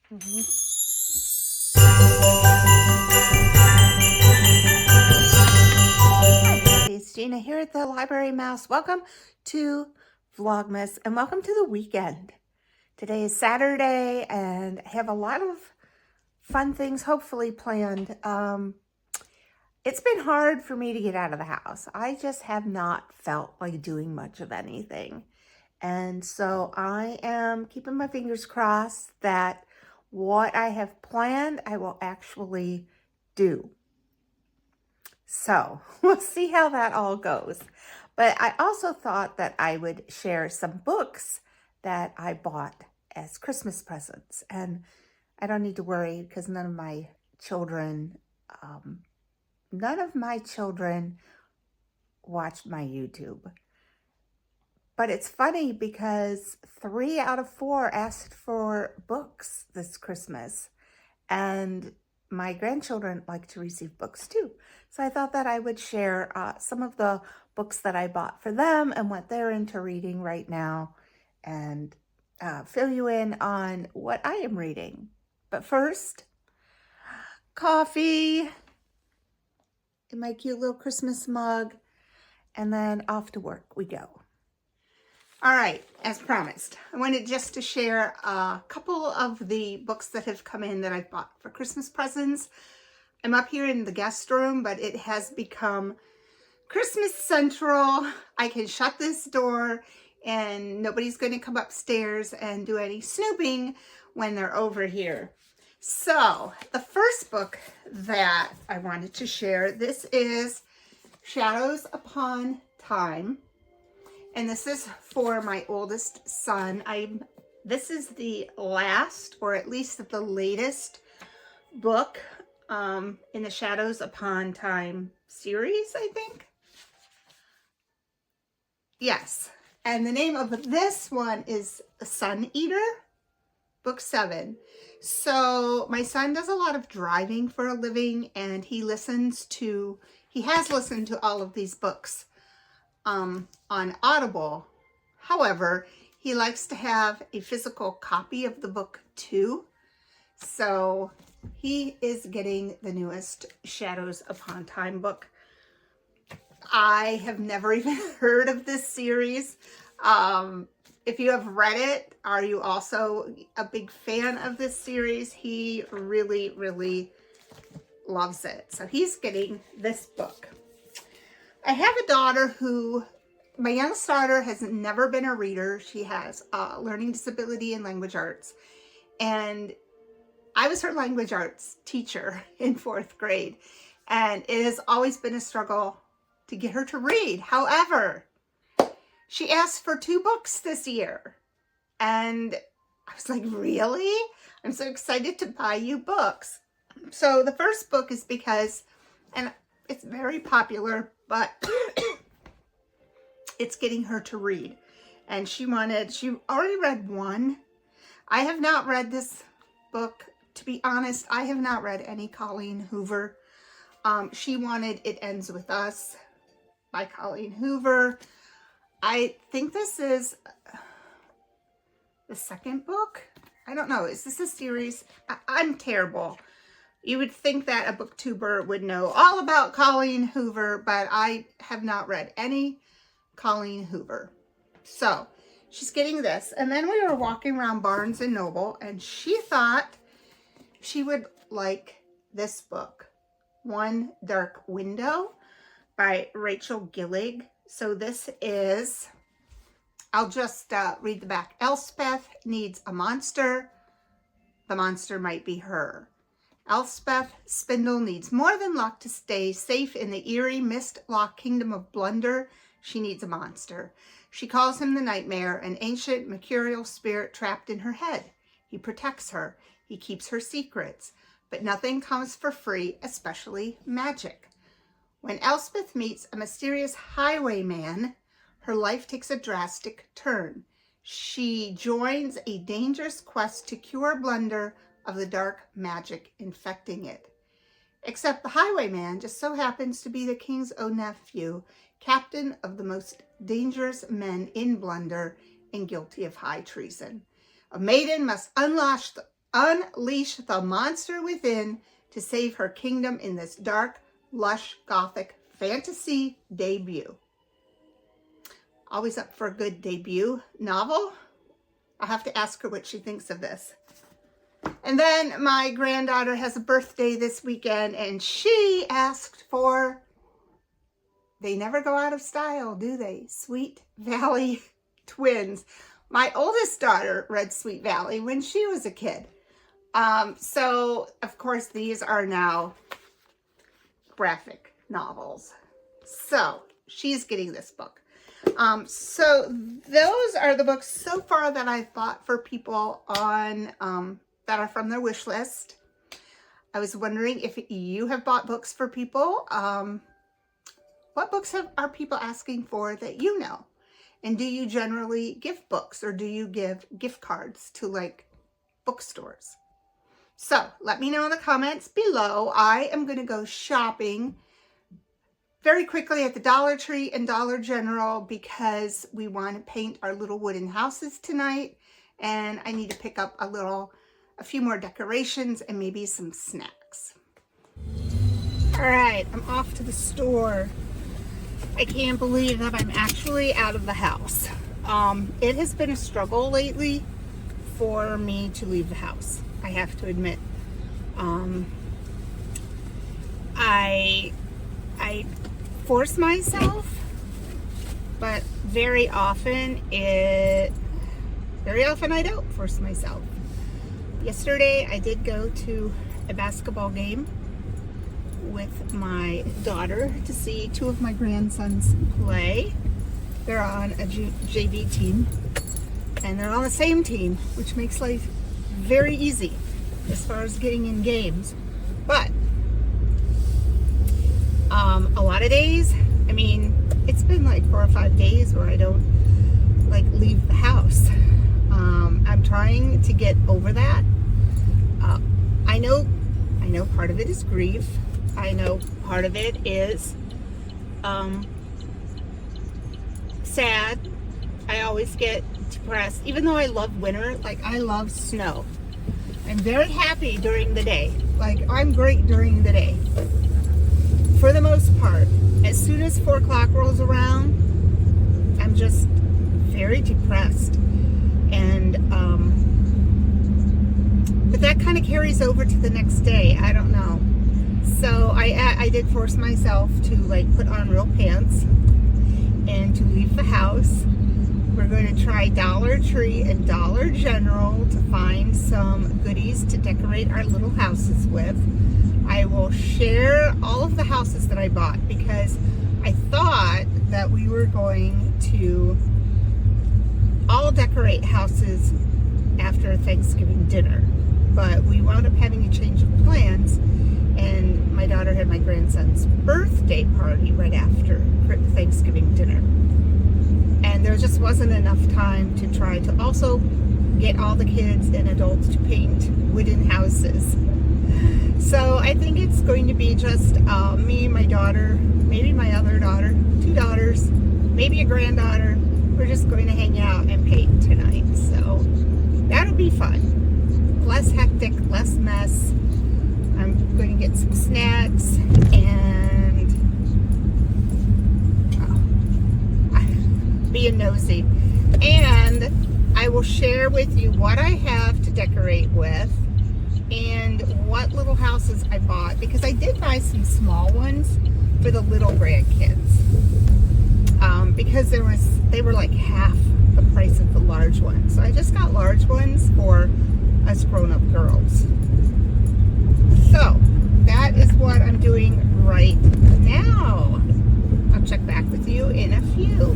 Hi, it's Gina here at the Library Mouse. Welcome to Vlogmas and welcome to the weekend. Today is Saturday and I have a lot of fun things hopefully planned. It's been hard for me to get out of the house. I just have not felt like doing much of anything. And so I am keeping my fingers crossed that what I have planned, I will actually do. So we'll see how that all goes. But I also thought that I would share some books that I bought as Christmas presents. And I don't need to worry because none of my children watched my YouTube. But it's funny because 3 out of 4 asked for books this Christmas. And my grandchildren like to receive books too. So I thought that I would share some of the books that I bought for them and what they're into reading right now and fill you in on what I am reading. But first, coffee in my cute little Christmas mug, and then off to work we go. All right, as promised, I wanted just to share a couple of the books that have come in that I've bought for Christmas presents. I'm up here in the guest room, but it has become Christmas Central. I can shut this door and nobody's going to come upstairs and do any snooping when they're over here. So the first book that I wanted to share, this is Shadows Upon Time. And this is for my oldest son. This is the last, or at least the latest book in the Shadows Upon Time series, I think. Yes. And the name of this one is Sun Eater, book 7. So my son does a lot of driving for a living, and he has listened to all of these books on Audible. However, he likes to have a physical copy of the book too. So he is getting the newest Shadows Upon Time book. I have never even heard of this series. If you have read it, are you also a big fan of this series? He really, really loves it. So he's getting this book. I have a daughter my youngest daughter has never been a reader. She has a learning disability in language arts. And I was her language arts teacher in 4th grade. And it has always been a struggle to get her to read. However, she asked for 2 books this year. And I was like, really? I'm so excited to buy you books. So the first book is because, and it's very popular, but it's getting her to read. And she already read 1. I have not read this book. To be honest, I have not read any Colleen Hoover. She wanted It Ends With Us by Colleen Hoover. I think this is the 2nd book. I don't know. Is this a series? I'm terrible. You would think that a booktuber would know all about Colleen Hoover, but I have not read any Colleen Hoover. So she's getting this. And then we were walking around Barnes and Noble, and she thought she would like this book, One Dark Window by Rachel Gillig. So this is, I'll just read the back. Elspeth needs a monster. The monster might be her. Elspeth Spindle needs more than luck to stay safe in the eerie mist-locked kingdom of Blunder. She needs a monster. She calls him the Nightmare, an ancient mercurial spirit trapped in her head. He protects her. He keeps her secrets. But nothing comes for free, especially magic. When Elspeth meets a mysterious highwayman, her life takes a drastic turn. She joins a dangerous quest to cure Blunder of the dark magic infecting it. Except the highwayman just so happens to be the king's own nephew, captain of the most dangerous men in Blunder and guilty of high treason. A maiden must unleash the monster within to save her kingdom in this dark, lush, gothic fantasy debut. Always up for a good debut novel. I'll have to ask her what she thinks of this. And then my granddaughter has a birthday this weekend, and she asked for, they never go out of style, do they? Sweet Valley Twins. My oldest daughter read Sweet Valley when she was a kid. So, of course, these are now graphic novels. So, she's getting this book. So, those are the books so far that I've bought for people on, that are from their wish list. I was wondering if you have bought books for people. What books are people asking for that you know? And do you generally give books, or do you give gift cards to like bookstores? So let me know in the comments below. I am going to go shopping very quickly at the Dollar Tree and Dollar General because we want to paint our little wooden houses tonight. And I need to pick up a few more decorations and maybe some snacks. All right, I'm off to the store. I can't believe that I'm actually out of the house. It has been a struggle lately for me to leave the house, I have to admit. I force myself, but very often I don't force myself. Yesterday I did go to a basketball game with my daughter to see two of my grandsons play. They're on a JV team, and they're on the same team, which makes life very easy as far as getting in games. But a lot of days, I mean, it's been like 4 or 5 days where I don't like leave the house. I'm trying to get over that. I know part of it is grief. I know part of it is sad. I always get depressed, even though I love winter. Like, I love snow. I'm very happy during the day. Like, I'm great during the day for the most part. As soon as 4 o'clock rolls around, I'm just very depressed. And but that kind of carries over to the next day. I don't know. So I did force myself to like put on real pants and to leave the house. We're going to try Dollar Tree and Dollar General to find some goodies to decorate our little houses with. I will share all of the houses that I bought because I thought that we were going to all decorate houses after Thanksgiving dinner, but we wound up having a change of plans, and my daughter had my grandson's birthday party right after Thanksgiving dinner, and there just wasn't enough time to try to also get all the kids and adults to paint wooden houses. So I think it's going to be just me, my daughter, maybe my other daughter, 2 daughters, maybe a granddaughter. We're just going to hang out and paint tonight, so that'll be fun. Less hectic, less mess. I'm going to get some snacks and being nosy. And I will share with you what I have to decorate with and what little houses I bought, because I did buy some small ones for the little grandkids. Because they were like half the price of the large ones. So I just got large ones for us grown-up girls. So that is what I'm doing right now. I'll check back with you in a few.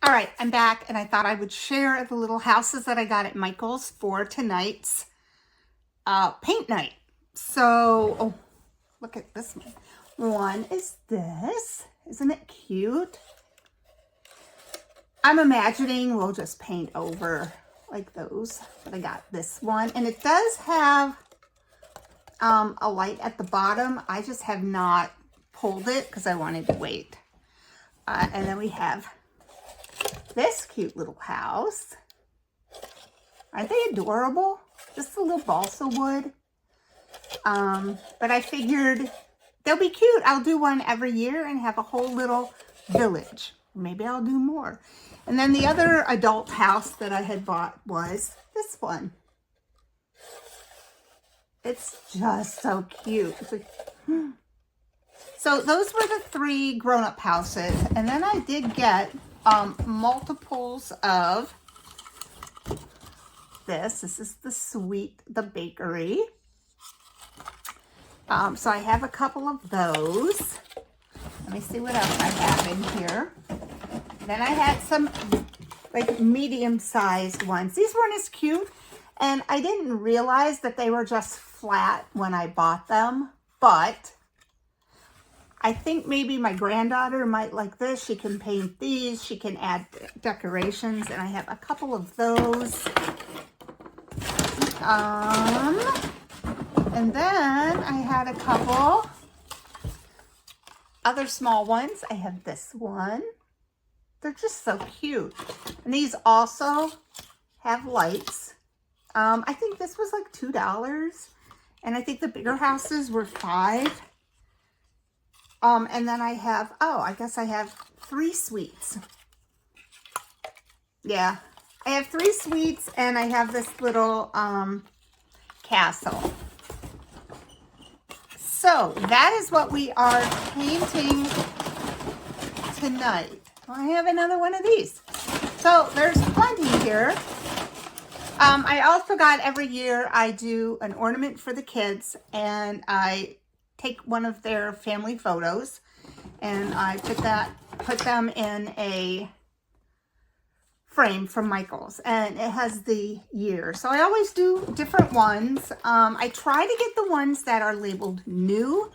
All right, I'm back, and I thought I would share the little houses that I got at Michael's for tonight's paint night. So, oh, look at this one. One is this. Isn't it cute? I'm imagining we'll just paint over like those. But I got this one, and it does have a light at the bottom. I just have not pulled it because I wanted to wait. And then we have this cute little house. Aren't they adorable? This is a little balsa wood. But I figured they'll be cute. I'll do one every year and have a whole little village. Maybe I'll do more. And then the other adult house that I had bought was this one. It's just so cute. So those were the 3 grown-up houses. And then I did get multiples of this. This is the bakery. So I have a couple of those. Let me see what else I have in here. Then I had some like medium-sized ones. These weren't as cute, and I didn't realize that they were just flat when I bought them, but I think maybe my granddaughter might like this. She can paint these. She can add decorations, and I have a couple of those. And then I had a couple other small ones. I have this one. They're just so cute. And these also have lights. I think this was like $2. And I think the bigger houses were $5. And then I have, I guess I have 3 sweets. Yeah. I have 3 sweets, and I have this little castle. So that is what we are painting tonight. I have another one of these. So there's plenty here. I also got, every year I do an ornament for the kids, and I take one of their family photos, and I put them in a frame from Michael's, and it has the year. So I always do different ones. I try to get the ones that are labeled new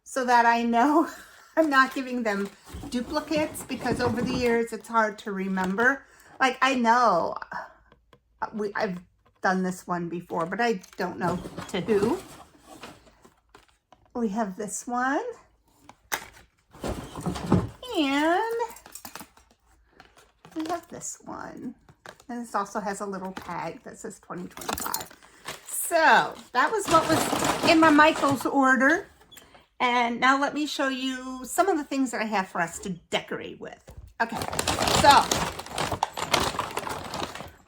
so that I know I'm not giving them duplicates, because over the years it's hard to remember. Like, I know I've done this one before, but I don't know to who. We have this one, and we have this one, and this also has a little tag that says 2025. So that was what was in my Michael's order. And now let me show you some of the things that I have for us to decorate with. Okay, so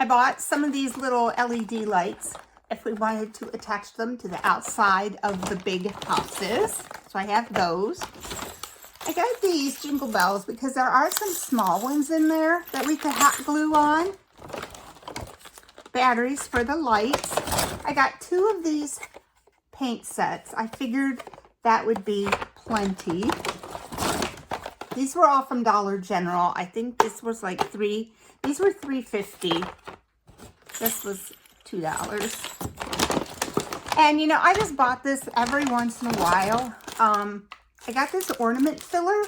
I bought some of these little LED lights if we wanted to attach them to the outside of the big houses. So I have those. I got these jingle bells because there are some small ones in there that we could hot glue on. Batteries for the lights. I got 2 of these paint sets. I figured that would be plenty. These were all from Dollar General. I think this was like these were $3.50. This was $2. And you know, I just bought this every once in a while. I got this ornament filler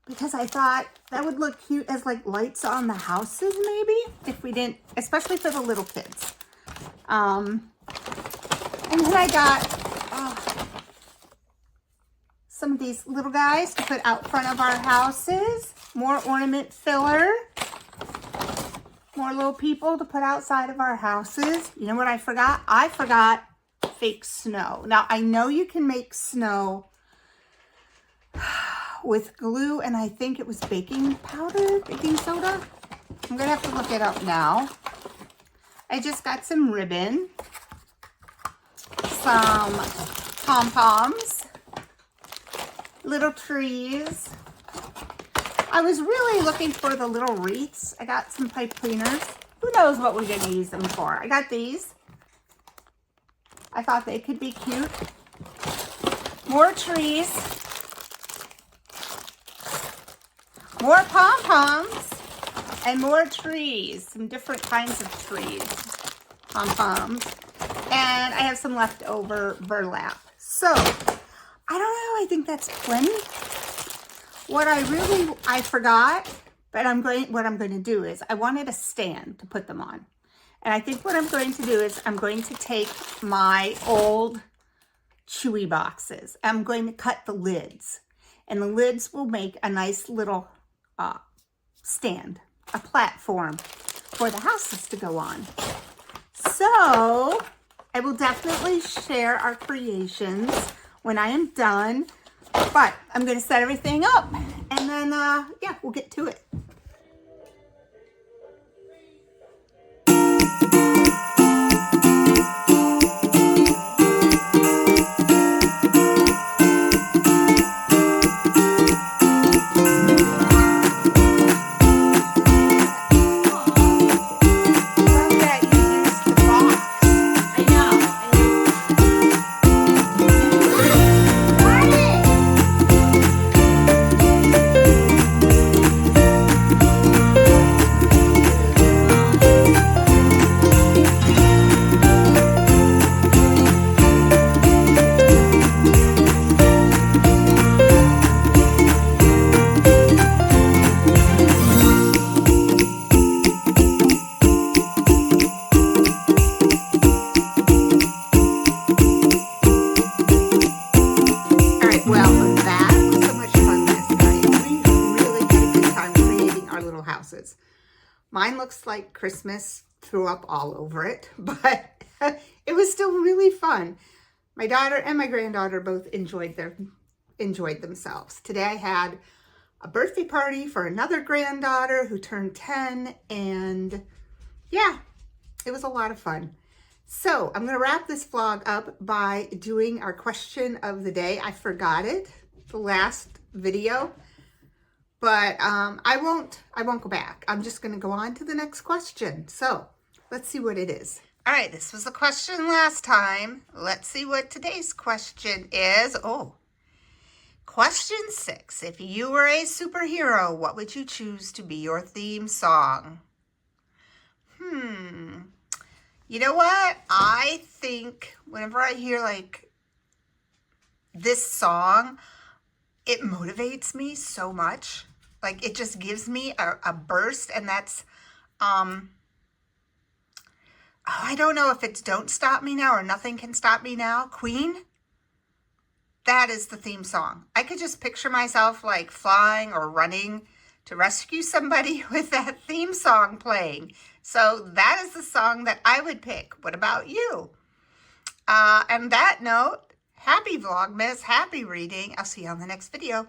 because I thought that would look cute as like lights on the houses, maybe, if we didn't, especially for the little kids. And then I got some of these little guys to put out front of our houses. More ornament filler. More little people to put outside of our houses. You know what I forgot? I forgot fake snow. Now, I know you can make snow with glue, and I think it was baking powder, baking soda. I'm going to have to look it up now. I just got some ribbon, some pom-poms, little trees. I was really looking for the little wreaths. I got some pipe cleaners. Who knows what we're going to use them for? I got these. I thought they could be cute. More trees. More pom-poms. And more trees. Some different kinds of trees. Pom-poms. And I have some leftover burlap. So, I don't know. I think that's plenty. What I forgot, but what I'm going to do is I wanted a stand to put them on. And I think what I'm going to do is I'm going to take my old Chewy boxes. I'm going to cut the lids. And the lids will make a nice little stand, a platform for the houses to go on. So So I will definitely share our creations when I am done. But I'm going to set everything up and then, yeah, we'll get to it. Mine looks like Christmas threw up all over it, but it was still really fun. My daughter and my granddaughter both enjoyed themselves. Today I had a birthday party for another granddaughter who turned 10, and yeah, it was a lot of fun. So I'm going to wrap this vlog up by doing our question of the day. I forgot it the last video. But I won't go back. I'm just going to go on to the next question. So let's see what it is. All right, this was the question last time. Let's see what today's question is. Oh, question 6. If you were a superhero, what would you choose to be your theme song? You know what? I think whenever I hear like this song, it motivates me so much. Like, it just gives me a burst, and that's, I don't know if it's Don't Stop Me Now or Nothing Can Stop Me Now. Queen, that is the theme song. I could just picture myself, like, flying or running to rescue somebody with that theme song playing. So that is the song that I would pick. What about you? And that note, happy Vlogmas, happy reading. I'll see you on the next video.